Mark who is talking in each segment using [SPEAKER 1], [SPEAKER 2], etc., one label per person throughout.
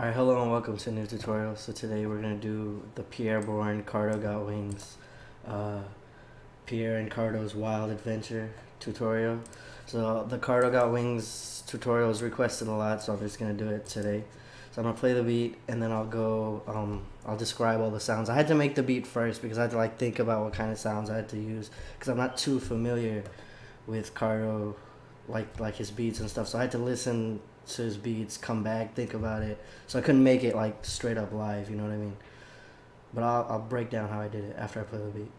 [SPEAKER 1] Alright, hello and welcome to a new tutorial. So today we're going to do the Pierre Bourne CardoGotWings Pierre and Cardo's Wild Adventure tutorial. So the CardoGotWings tutorial was requested a lot, so I'm just going to do it today. So I'm going to play the beat and then I'll describe all the sounds. I had to make the beat first because I had to think about what kind of sounds I had to use because I'm not too familiar with Cardo, like his beats and stuff. So I had to listen to his beats, come back, think about it. So I couldn't make it straight up live, you know what I mean? But I'll break down how I did it after I play the beat.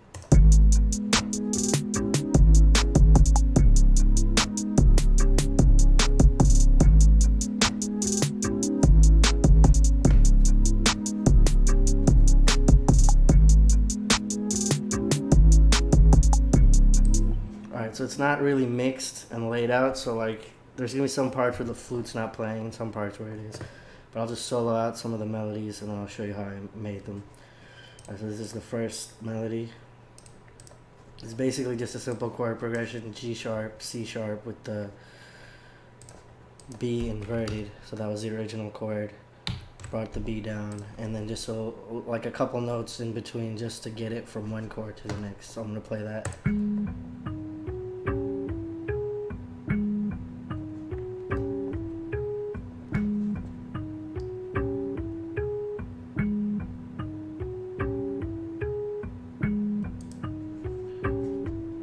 [SPEAKER 1] Alright, so it's not really mixed and laid out, so there's gonna be some parts where the flute's not playing, some parts where it is. But I'll just solo out some of the melodies and then I'll show you how I made them. Right, so this is the first melody. It's basically just a simple chord progression, G sharp, C sharp with the B inverted. So that was the original chord. Brought the B down and then just a couple notes in between just to get it from one chord to the next. So I'm gonna play that.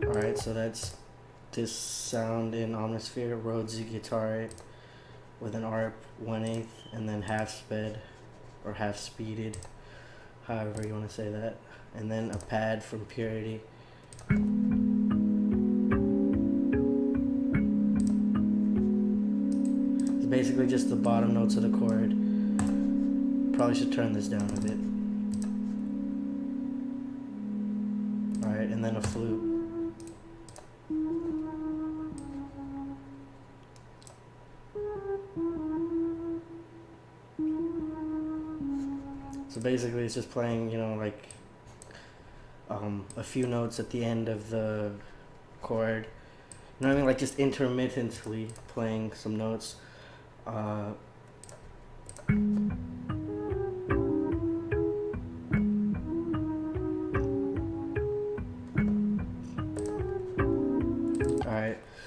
[SPEAKER 1] Alright, so that's this sound in Omnisphere, Rhodesy guitar with an ARP 1/8 and then half sped or half speeded, however you want to say that, and then a pad from Purity. It's basically just the bottom notes of the chord. Probably should turn this down a bit. Alright, and then a flute. So basically it's just playing, a few notes at the end of the chord. You know what I mean? Just intermittently playing some notes. Alright,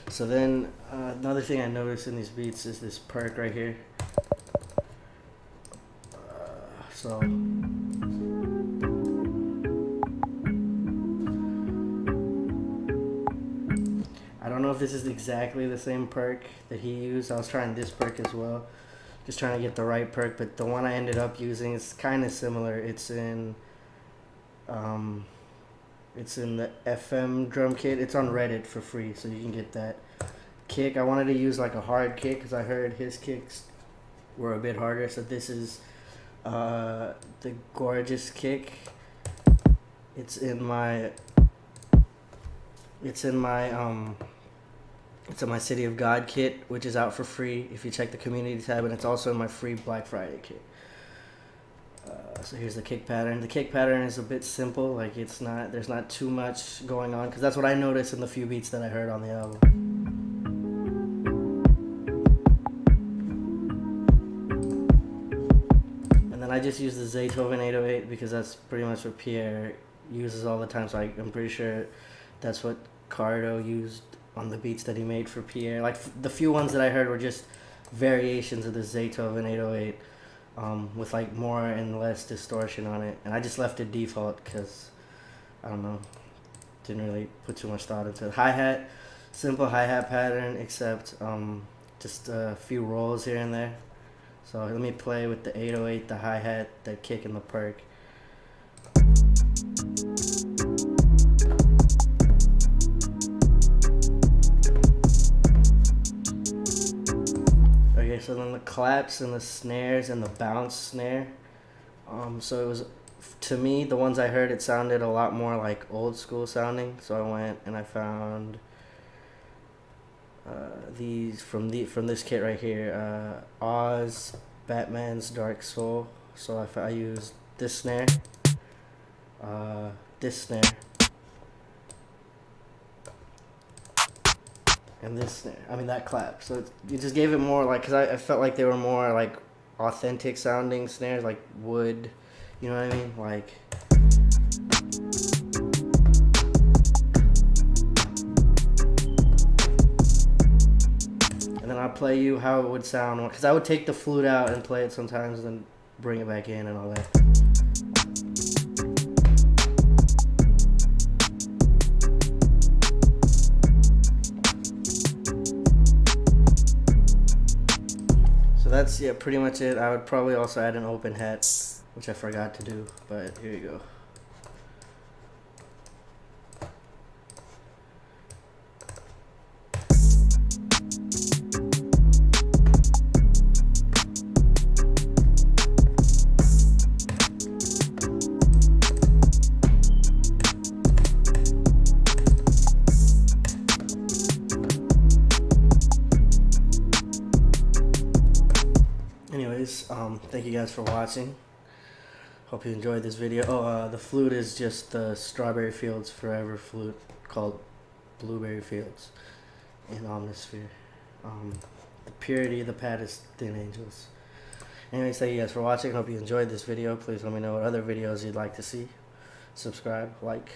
[SPEAKER 1] so then another thing I noticed in these beats is this perk right here. So I don't know if this is exactly the same perk that he used. I was trying this perk as well, just trying to get the right perk, but the one I ended up using is kind of similar. It's in the FM drum kit. It's on Reddit for free, so you can get that kick. I wanted to use a hard kick because I heard his kicks were a bit harder, so this is the Gorgeous kick. It's in my City of God kit, which is out for free if you check the community tab, and it's also in my free Black Friday kit. So here's the kick pattern. The kick pattern is a bit simple, there's not too much going on, because that's what I noticed in the few beats that I heard on the album. I just use the Zaytoven 808 because that's pretty much what Pierre uses all the time, so I'm pretty sure that's what Cardo used on the beats that he made for Pierre. The few ones that I heard were just variations of the Zaytoven 808 with more and less distortion on it, and I just left it default because I don't know, didn't really put too much thought into it. Hi-hat, simple hi-hat pattern, except just a few rolls here and there. So let me play with the 808, the hi-hat, the kick, and the perk. Okay, so then the claps and the snares and the bounce snare. So it was, to me, the ones I heard, it sounded a lot more like old school sounding. So I went and I found these from this kit right here, Oz, Batman's Dark Soul. So I used this snare, and this snare. I mean that clap. So it just gave it more because I felt like they were more authentic sounding snares, like wood, you know what I mean? Like, and then I'll play you how it would sound, because I would take the flute out and play it sometimes and then bring it back in and all that. That's, yeah, pretty much it. I would probably also add an open hat, which I forgot to do, but here you go. Anyways, thank you guys for watching. Hope you enjoyed this video. Oh, the flute is just the Strawberry Fields Forever flute called Blueberry Fields in Omnisphere. The Purity of the pad is Thin Angels. Anyways, thank you guys for watching. Hope you enjoyed this video. Please let me know what other videos you'd like to see. Subscribe, like.